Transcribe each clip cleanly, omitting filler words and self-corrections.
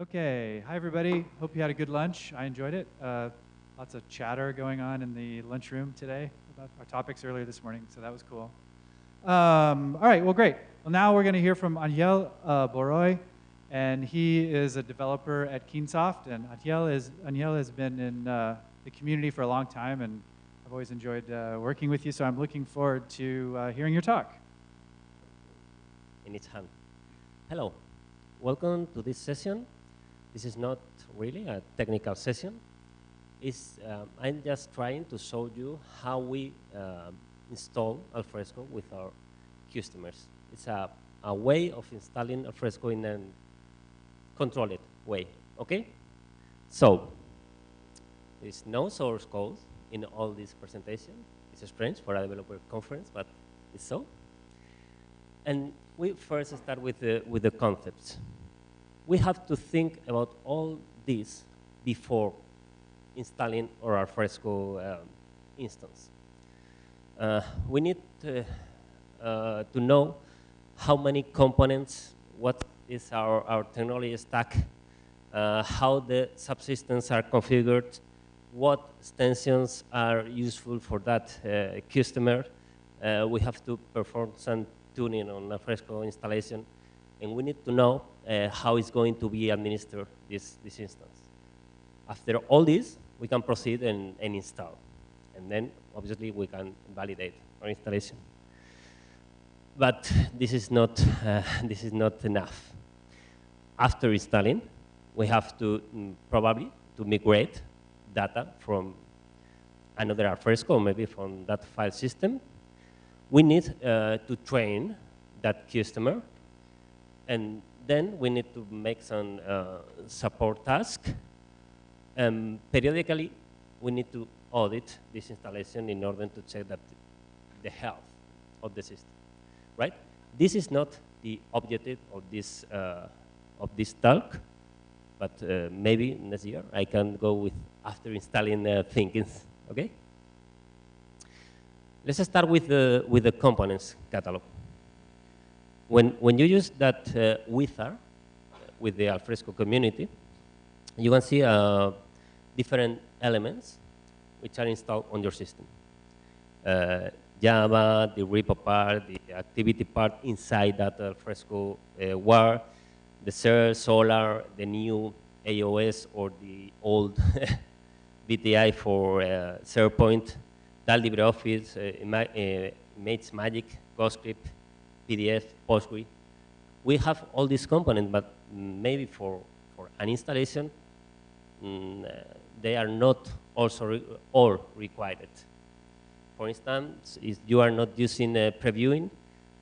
Okay, hi everybody. Hope you had a good lunch. I enjoyed it. Lots of chatter going on in the lunchroom today about our topics earlier this morning, so that was cool. All right, well, great. Well, now we're going to hear from Angel Borroy, and he is a developer at Keensoft. And Angel has been in the community for a long time, and I've always enjoyed working with you, so I'm looking forward to hearing your talk. In its hand. Hello, welcome to this session. This is not really a technical session. I'm just trying to show you how we install Alfresco with our customers. It's a way of installing Alfresco in a controlled way, okay? So, there's no source code in all this presentation. It's strange for a developer conference, but it's so. And we first start with the concepts. We have to think about all this before installing our Alfresco instance. We need to know how many components, what is our technology stack, how the subsystems are configured, what extensions are useful for that customer. We have to perform some tuning on Alfresco installation, and we need to know how it's going to be administered, this instance. After all this, we can proceed and install. And then, obviously, we can validate our installation. But this is not enough. After installing, we have to probably to migrate data from another Alfresco, maybe from that file system. We need to train that customer, and then we need to make some support task. Periodically, we need to audit this installation in order to check that the health of the system, right? This is not the objective of this talk, but maybe next year I can go with after installing thinkings, okay? Let's start with the components catalog. When you use that wizard with the Alfresco community, you can see different elements which are installed on your system. Java, the repo part, the activity part inside that Alfresco war, the SOLR, the new AOS or the old VTI for SharePoint, that LibreOffice, Image Magic, GhostScript, PDF, Postgre. We have all these components, but maybe for an installation, they are not also all required. For instance, if you are not using previewing,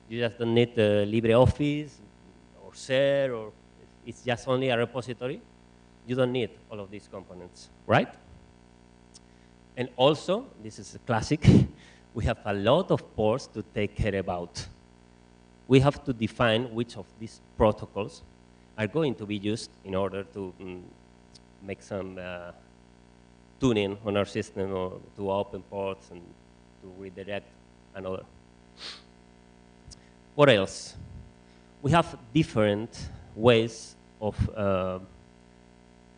you just don't need LibreOffice or Share, or it's just only a repository. You don't need all of these components, right? And also, this is a classic, we have a lot of ports to take care about. We have to define which of these protocols are going to be used in order to make some tuning on our system, or to open ports and to redirect another. What else? We have different ways of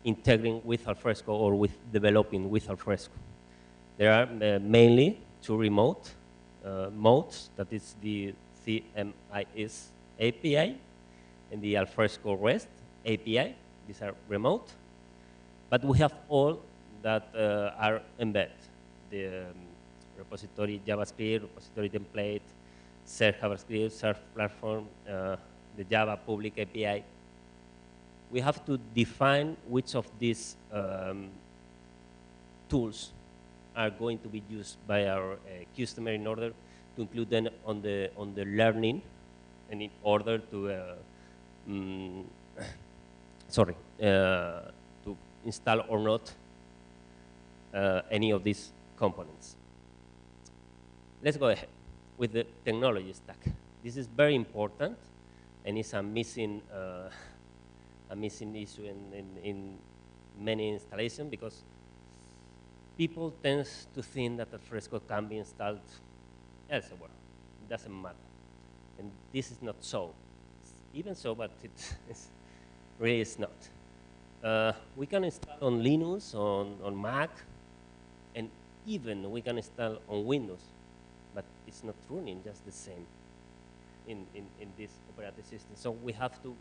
integrating with Alfresco or with developing with Alfresco. There are mainly two remote modes, that is the CMIS API and the Alfresco REST API. These are remote. But we have all that are embedded. The repository JavaScript, repository template, Surf JavaScript, Surf platform, the Java public API. We have to define which of these tools are going to be used by our customer in order to include them on the learning, and in order to to install or not any of these components. Let's go ahead with the technology stack. This is very important, and it's a missing issue in many installations, because people tend to think that Alfresco can be installed elsewhere. It doesn't matter. And this is not so. It's even so, but it really is not. We can install on Linux, on Mac, and even we can install on Windows, but it's not running just the same in this operating system. So we have to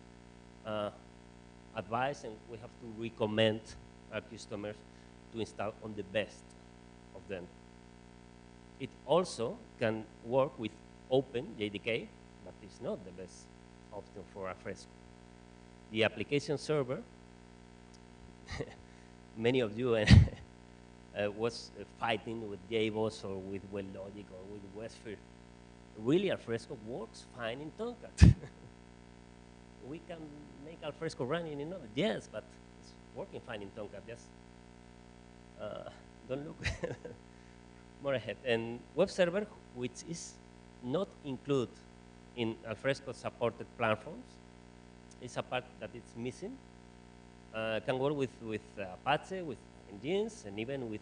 advise and we have to recommend our customers to install on the best of them. It also can work with Open JDK, but it's not the best option for Alfresco. The application server, many of you was fighting with JBoss or with WebLogic or with WebSphere. Really, Alfresco works fine in Tomcat. We can make Alfresco running in Node, yes, but it's working fine in Tomcat. Just don't look more ahead. And web server, which is not included in Alfresco supported platforms, is a part that it's missing. Can work with Apache, with engines, and even with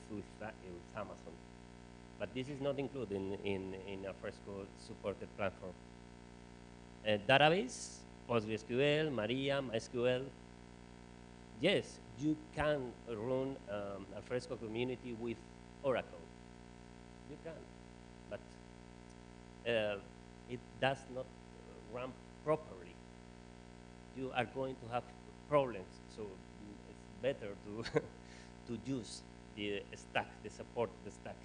Amazon. But this is not included in Alfresco supported platform. Database, PostgreSQL, Maria, MySQL. Yes, you can run Alfresco community with Oracle. You can, but it does not run properly. You are going to have problems, so it's better to to use the stack, the support the stack.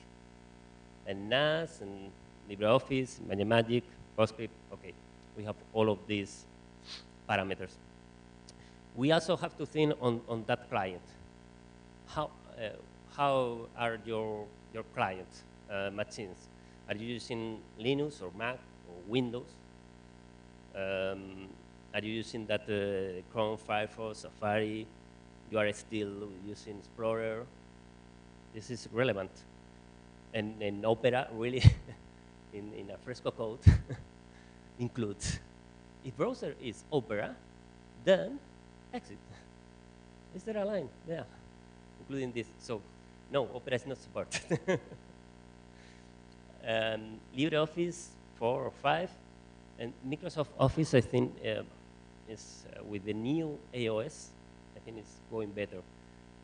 And NAS and LibreOffice, Magic, PostScript, okay. We have all of these parameters. We also have to think on that client. How are your client machines? Are you using Linux or Mac or Windows? Are you using that Chrome, Firefox, Safari? You are still using Explorer? This is relevant. And Opera really, in Alfresco code, includes. If browser is Opera, then exit. Is there a line? Yeah, including this. So, no, Opera is not supported. LibreOffice 4 or 5, and Microsoft Office, I think, is with the new AOS, I think it's going better.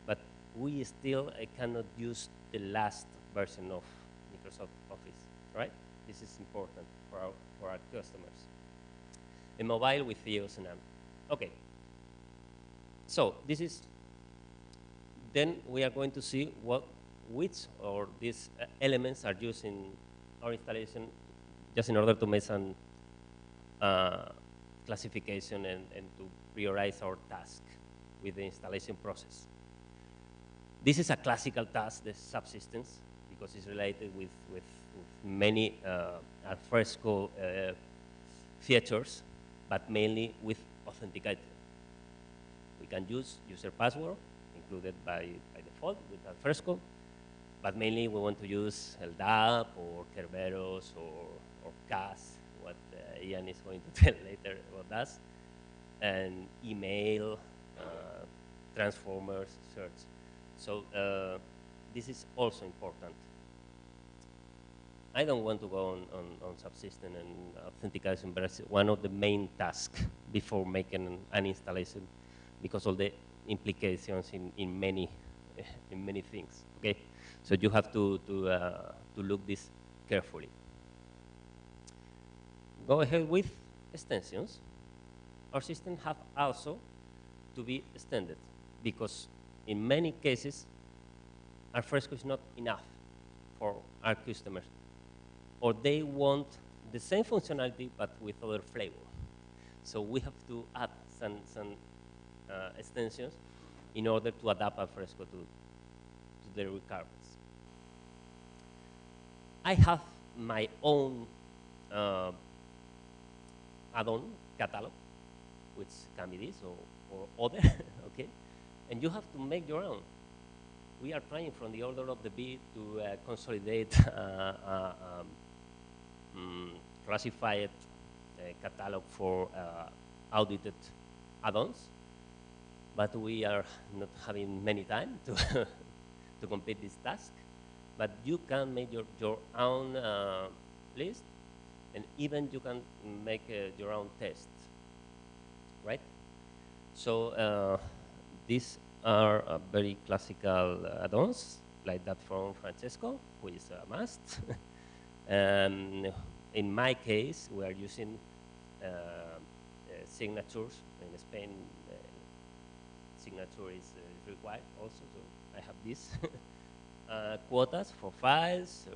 But we still cannot use the last version of Microsoft Office, right? This is important for our customers. A mobile with EOS and AMP. Okay. So this is, then we are going to see which or these elements are used in our installation, just in order to make some classification and to prioritize our task with the installation process. This is a classical task, the subsystems, because it's related with many Alfresco features, but mainly with authentication. We can use user password, included by default with Alfresco, but mainly we want to use LDAP or Kerberos or CAS, what Ian is going to tell later about that, and email, transformers, search. So this is also important. I don't want to go on subsystem and authentication, but it's one of the main tasks before making an installation, because of the implications in many things. Okay, so you have to look this carefully. Go ahead with extensions. Our systems have also to be extended, because in many cases, Alfresco is not enough for our customers, or they want the same functionality but with other flavor. So we have to add some extensions in order to adapt Alfresco to their requirements. I have my own add-on catalog, which can be this or other, okay? And you have to make your own. We are trying from the order of the beat to consolidate classified catalog for audited add-ons, but we are not having many time to to complete this task. But you can make your own list, and even you can make your own test, right? So These are very classical add-ons, like that from Francesco, who is a must. In my case, we are using signatures. In Spain, signature is required also, so I have this. Quotas for files,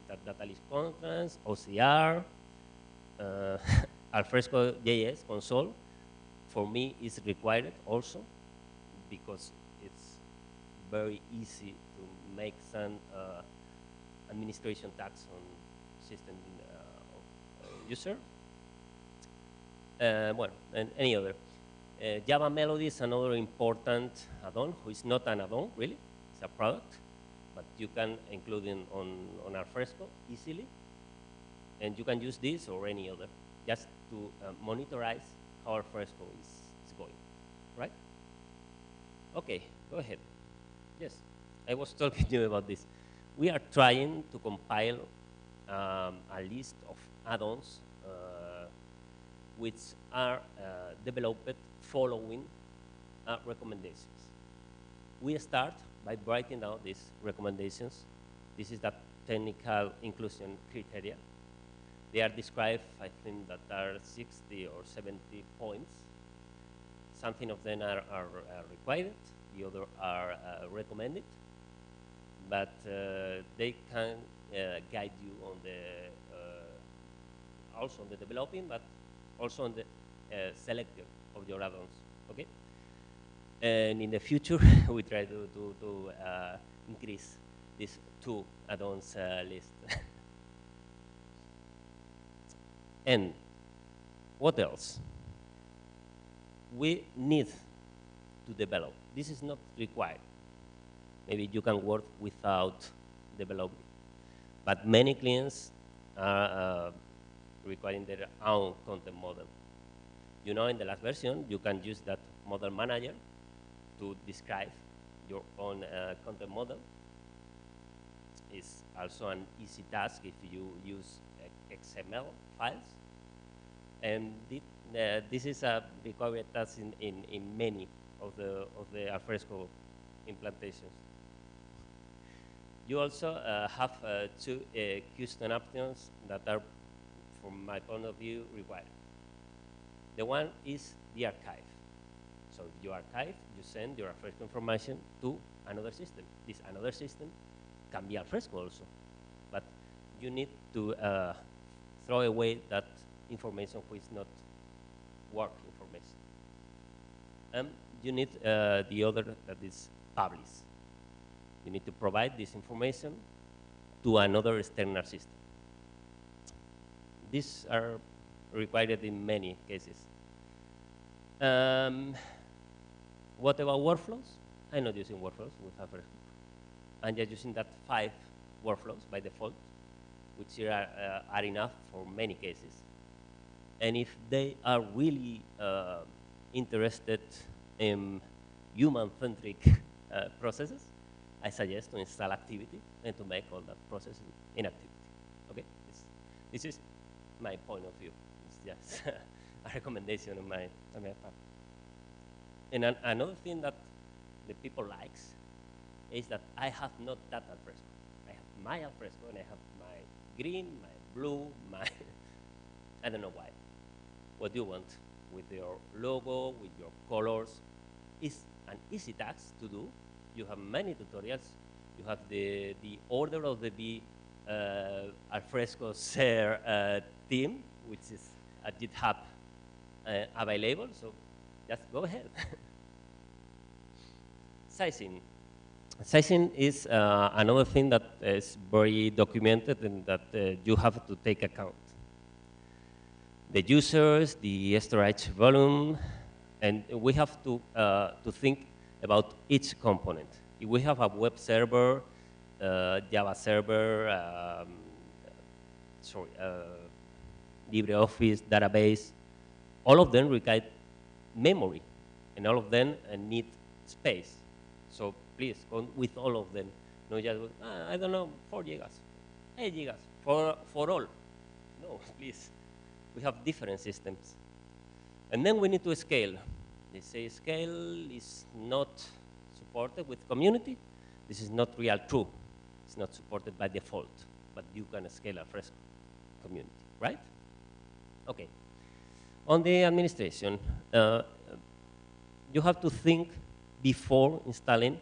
data list contents, OCR, Alfresco JS console. For me, is required also because it's very easy to make some administration tasks on system user. Well, and any other. Java Melody is another important add-on, who is not an add-on, really. It's a product, but you can include it on Alfresco easily. And you can use this or any other, just to monitorize how Alfresco is going, right? Okay, go ahead. Yes, I was talking to you about this. We are trying to compile a list of add-ons which are developed following recommendations. We start by writing down these recommendations. This is the technical inclusion criteria. They are described, I think, that are 60 or 70 points. Something of them are required, the other are recommended, but they can guide you on the also on the developing, but also on the selecting of your add-ons. Okay, and in the future we try to increase this 2 add-ons list. And what else? We need to develop. This is not required. Maybe you can work without developing. But many clients are requiring their own content model. You know, in the last version, you can use that model manager to describe your own content model. It's also an easy task if you use XML files. And this is a required task in many of the Alfresco implementations. You also have 2 custom options that are, from my point of view, required. The one is the archive. So you archive, you send your Alfresco information to another system. This another system can be Alfresco also, but you need to throw away that information which is not work information. You need the other that is publish. You need to provide this information to another external system. These are required in many cases. What about workflows? I'm not using workflows with Alfresco. I'm just using that 5 workflows by default, which are enough for many cases. And if they are really interested in human-centric processes, I suggest to install activity and to make all that process in activity. Okay, this is my point of view. It's just a recommendation on my part. And another thing that the people likes is that I have not that Alfresco. I have my Alfresco and I have my green, my blue, my I don't know why. What do you want with your logo, with your colors? It's an easy task to do. You have many tutorials. You have the order of the Alfresco share team, which is at GitHub available. So just go ahead. Sizing. Sizing is another thing that is very documented and that you have to take account. The users, the storage volume, and we have to think about each component. If we have a web server, Java server, LibreOffice, database, all of them require memory, and all of them need space. So please, go with all of them. Not just, I don't know, 4 gigas, 8 gigas, for all. No, please. We have different systems. And then we need to scale. They say scale is not supported with community. This is not real true. It's not supported by default, but you can scale Alfresco community, right? Okay. On the administration, you have to think before installing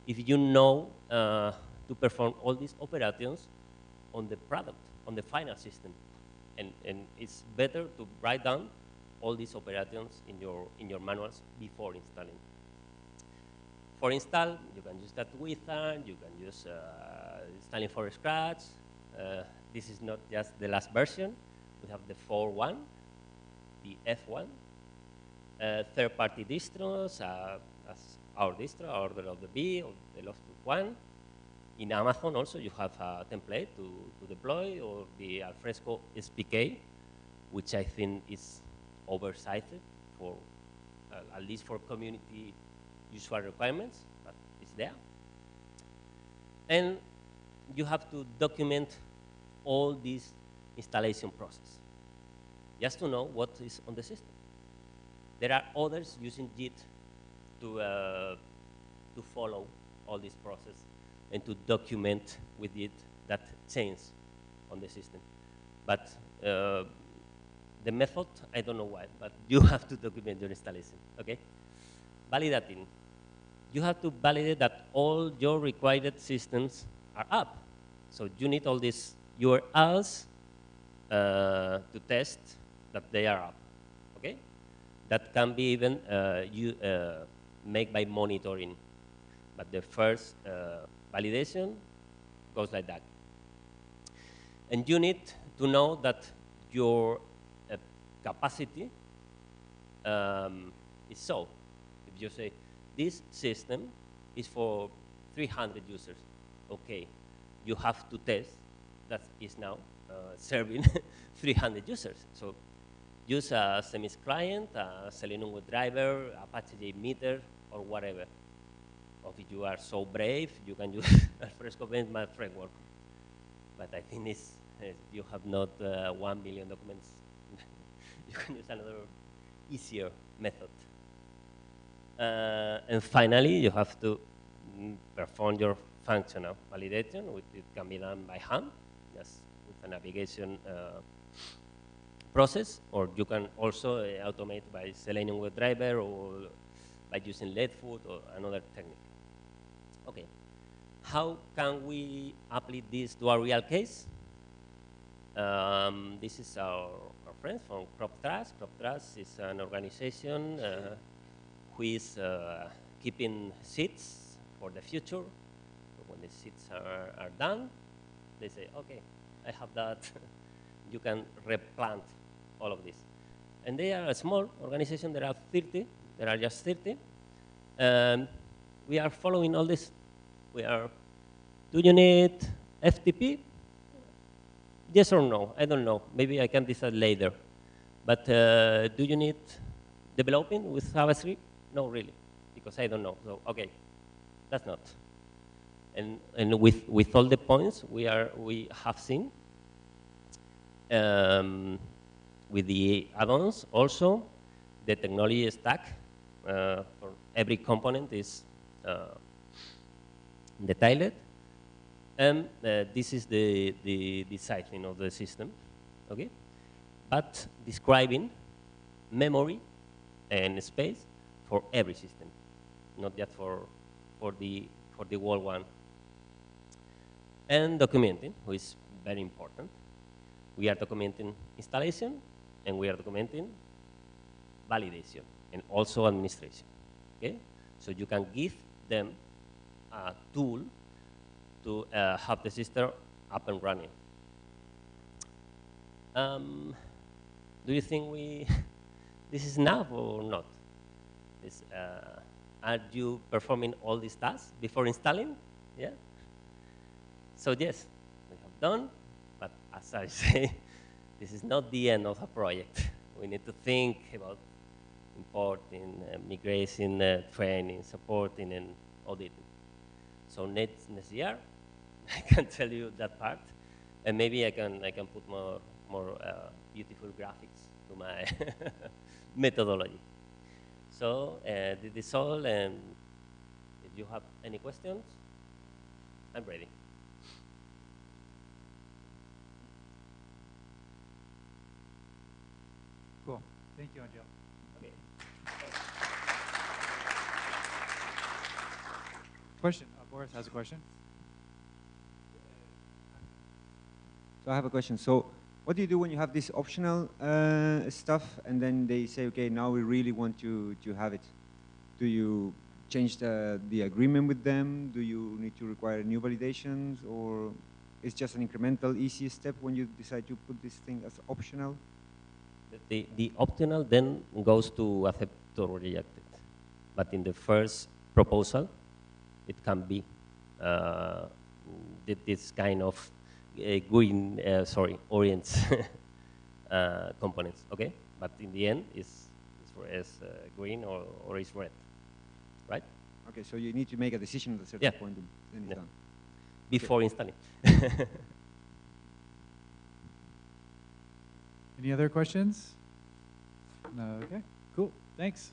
if you know to perform all these operations on the product, on the final system. And it's better to write down all these operations in your manuals before installing. For install, you can use that wizard, you can use installing from scratch. This is not just the last version. We have the 4.1, the F1, third-party distros, as our distro, order of the B, or the loft 1. In Amazon also, you have a template to deploy, or the Alfresco SPK, which I think is oversized for, at least for community usual requirements, but it's there. And you have to document all this installation process, just to know what is on the system. There are others using Git to follow all this process and to document with it that change on the system. But the method, I don't know why, but you have to document your installation, okay? Validating. You have to validate that all your required systems are up. So you need all these URLs to test that they are up, okay? That can be even made by monitoring. But the first validation goes like that. And you need to know that your capacity is so. If you say, this system is for 300 users, okay, you have to test that is now serving 300 users. So use a Semis client, a Selenium WebDriver, Apache JMeter, or whatever. Or if you are so brave, you can use Alfresco benchmark framework. But I think it's, you have not 1 billion documents. You can use another easier method. And finally, you have to perform your functional validation, which it can be done by hand, just with a navigation process, or you can also automate by Selenium WebDriver or by using Leadfoot or another technique. Okay, how can we apply this to a real case? This is our friends from Crop Trust. Crop Trust is an organization who is keeping seeds for the future. When the seeds are done, they say, okay, I have that. You can replant all of this. And they are a small organization. There are 30. There are just 30. We are following all this. We are, do you need FTP? Yes or no? I don't know. Maybe I can decide later. But do you need developing with JavaScript? No, really, because I don't know. So, okay, that's not. And with all the points we have seen, with the add-ons also, the technology stack for every component is detailed. And this is the cycling of the system, okay? But describing memory and space for every system, not just for the whole one. And documenting, which is very important. We are documenting installation, and we are documenting validation, and also administration, okay? So you can give them a tool to have the system up and running. Do you think this is enough or not? Are you performing all these tasks before installing? Yeah? So yes, we have done, but as I say, this is not the end of a project. We need to think about importing, migration, training, supporting, and auditing. So next year, I can tell you that part, and maybe I can put more beautiful graphics to my methodology. So this is all, and if you have any questions, I'm ready. Cool. Thank you, Angel. Okay. Question. Boris has a question. So I have a question. So what do you do when you have this optional stuff and then they say, okay, now we really want you to have it? Do you change the agreement with them? Do you need to require new validations, or it's just an incremental, easy step when you decide to put this thing as optional? The optional then goes to accept or reject it. But in the first proposal, it can be this kind of green, orange components, okay? But in the end, it's green or it's red, right? Okay, so you need to make a decision at a certain point, then it's done. Before installing. Any other questions? No. Okay. Cool. Thanks.